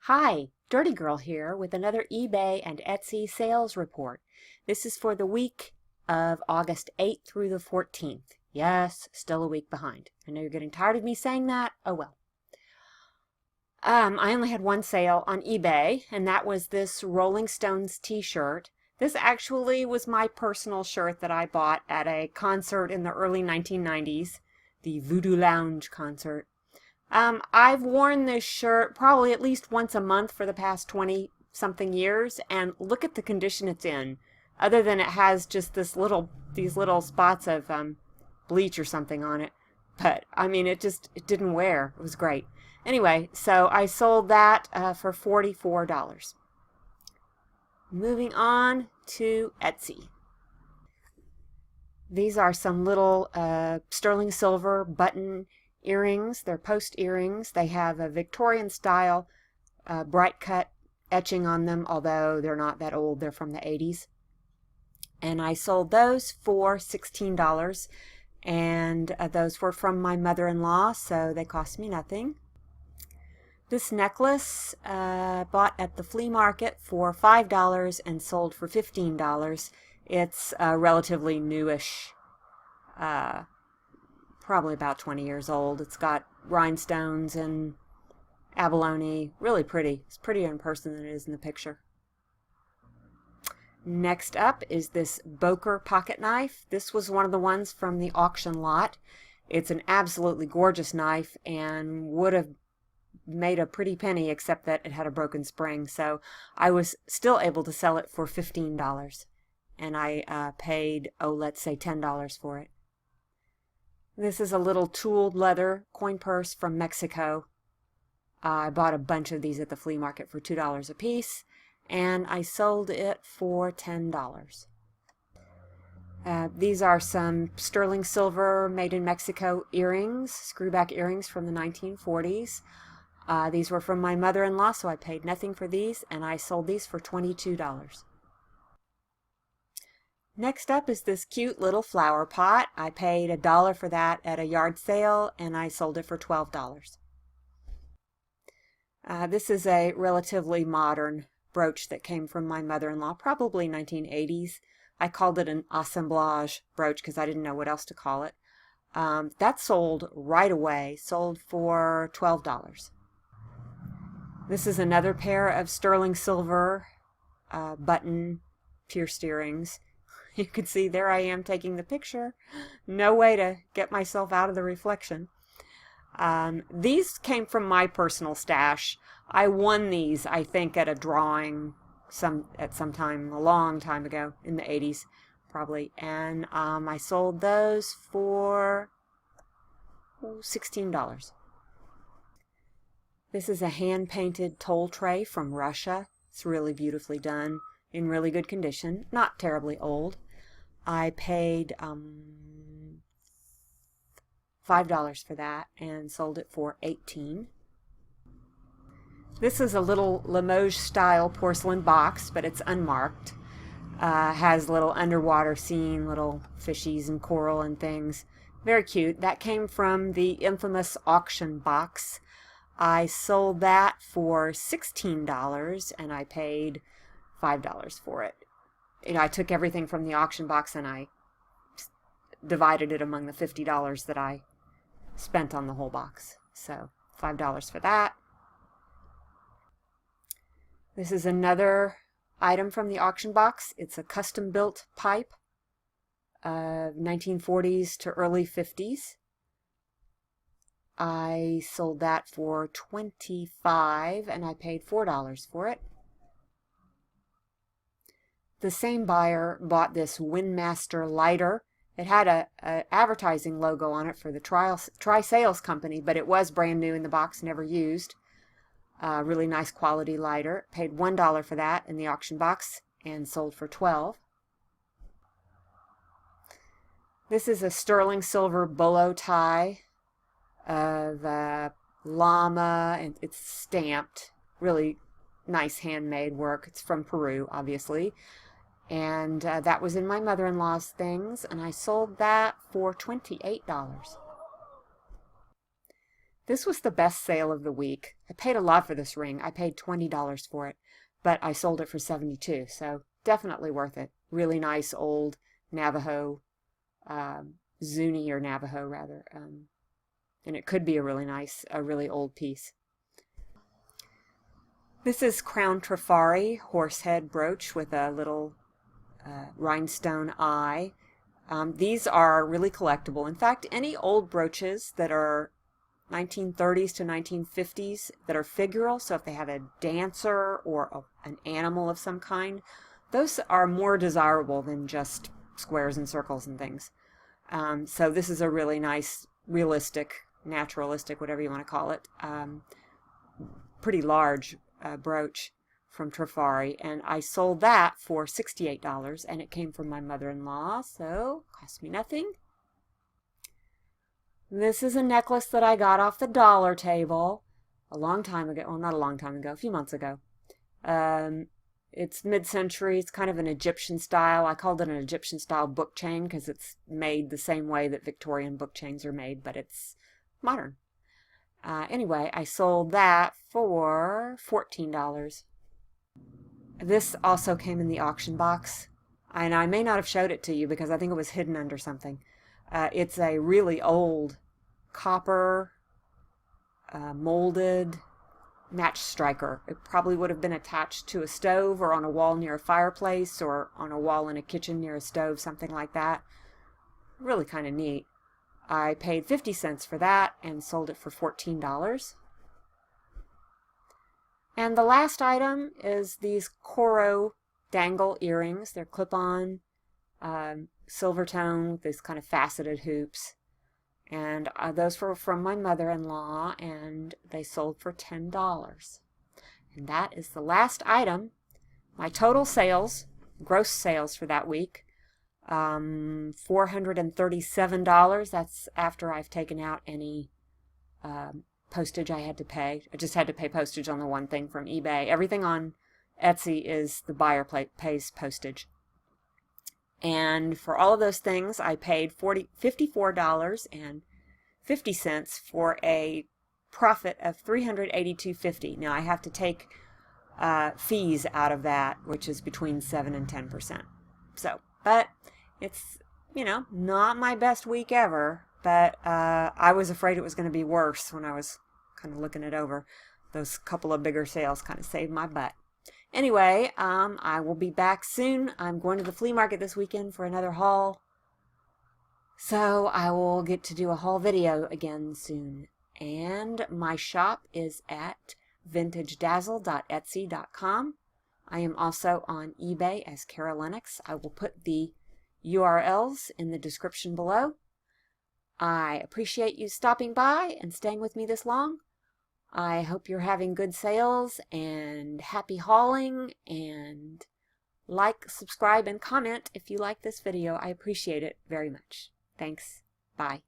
Hi, Dirty Girl here with another eBay and Etsy sales report. This is for the week of August 8th through the 14th. Yes, still a week behind. I know you're getting tired of me saying that. Oh well. I only had one sale on eBay, and that was this Rolling Stones t-shirt. This actually was my personal shirt that I bought at a concert in the early 1990s, the Voodoo Lounge concert. I've worn this shirt probably at least once a month for the past 20 something years, and look at the condition it's in. Other than it has just these little spots of bleach or something on it. But I mean, it didn't wear. It was great. Anyway, so I sold that for $44. Moving on to Etsy. These are some little sterling silver button earrings. They're post earrings. They have a Victorian style bright cut etching on them, although they're not that old. They're from the 80s. And I sold those for $16, and those were from my mother-in-law, so they cost me nothing. This necklace bought at the flea market for $5 and sold for $15. It's relatively newish, probably about 20 years old. It's got rhinestones and abalone. Really pretty. It's prettier in person than it is in the picture. Next up is this Boker pocket knife. This was one of the ones from the auction lot. It's an absolutely gorgeous knife and would have made a pretty penny, except that it had a broken spring, so I was still able to sell it for $15, and I paid, let's say $10 for it. This is a little tooled leather coin purse from Mexico. I bought a bunch of these at the flea market for $2 a piece, and I sold it for $10. These are some sterling silver made in Mexico earrings, screwback earrings from the 1940s. These were from my mother-in-law, so I paid nothing for these, and I sold these for $22. Next up is this cute little flower pot. I paid $1 for that at a yard sale, and I sold it for $12. This is a relatively modern brooch that came from my mother-in-law, probably 1980s. I called it an assemblage brooch because I didn't know what else to call it. That sold right away, sold for $12. This is another pair of sterling silver button pierced earrings. You can see there I am taking the picture. No way to get myself out of the reflection. These came from my personal stash. I won these, I think, at a drawing at some time, a long time ago, in the 80s probably. And I sold those for $16. This is a hand-painted toll tray from Russia. It's really beautifully done, in really good condition, not terribly old. I paid $5 for that and sold it for $18. This is a little Limoges-style porcelain box, but it's unmarked. Has little underwater scene, little fishies and coral and things. Very cute. That came from the infamous auction box. I sold that for $16 and I paid $5 for it. I took everything from the auction box and I divided it among the $50 that I spent on the whole box. So $5 for that. This is another item from the auction box. It's a custom-built pipe, 1940s to early 50s. I sold that for $25 and I paid $4 for it. The same buyer bought this Windmaster lighter. It had a advertising logo on it for the Tri-Sales company, but it was brand new in the box, never used. Really nice quality lighter. Paid $1 for that in the auction box and sold for $12. This is a sterling silver bolo tie of llama, and it's stamped. Really nice handmade work. It's from Peru, obviously. And that was in my mother-in-law's things, and I sold that for $28. This was the best sale of the week. I paid a lot for this ring. I paid $20 for it, but I sold it for $72, so definitely worth it. Really nice old Navajo, Zuni or Navajo rather, and it could be a really old piece. This is Crown Trifari horsehead brooch with a little rhinestone eye. These are really collectible. In fact, any old brooches that are 1930s to 1950s that are figural, so if they have a dancer or an animal of some kind, those are more desirable than just squares and circles and things. So this is a really nice, realistic, naturalistic, whatever you want to call it, pretty large brooch from Trifari, and I sold that for $68, and it came from my mother-in-law, so it cost me nothing. This is a necklace that I got off the dollar table a long time ago. Well, not a long time ago, a few months ago. It's mid-century. It's kind of an Egyptian style. I called it an Egyptian style book chain because it's made the same way that Victorian book chains are made, but it's modern. Anyway, I sold that for $14. This also came in the auction box, and I may not have showed it to you because I think it was hidden under something. It's a really old copper molded match striker. It probably would have been attached to a stove or on a wall near a fireplace or on a wall in a kitchen near a stove, something like that. Really kind of neat. I paid 50 cents for that and sold it for $14. And the last item is these Coro dangle earrings. They're clip-on, silver tone with these kind of faceted hoops. And those were from my mother-in-law, and they sold for $10. And that is the last item. My total sales, gross sales for that week, $437. That's after I've taken out any postage I had to pay. I just had to pay postage on the one thing from eBay. Everything on Etsy is the buyer pays postage. And for all of those things, I paid $54.50 for a profit of $382.50. Now I have to take fees out of that, which is between 7 and 10%. So, but it's, you know, not my best week ever, but I was afraid it was going to be worse when I was kind of looking it over. Those couple of bigger sales kind of saved my butt. Anyway, I will be back soon. I'm going to the flea market this weekend for another haul, so I will get to do a haul video again soon. And my shop is at vintagedazzle.etsy.com. I am also on eBay as Cara Lennox. I will put the URLs in the description below. I appreciate you stopping by and staying with me this long. I hope you're having good sales and happy hauling, and like, subscribe, and comment if you like this video. I appreciate it very much. Thanks. Bye.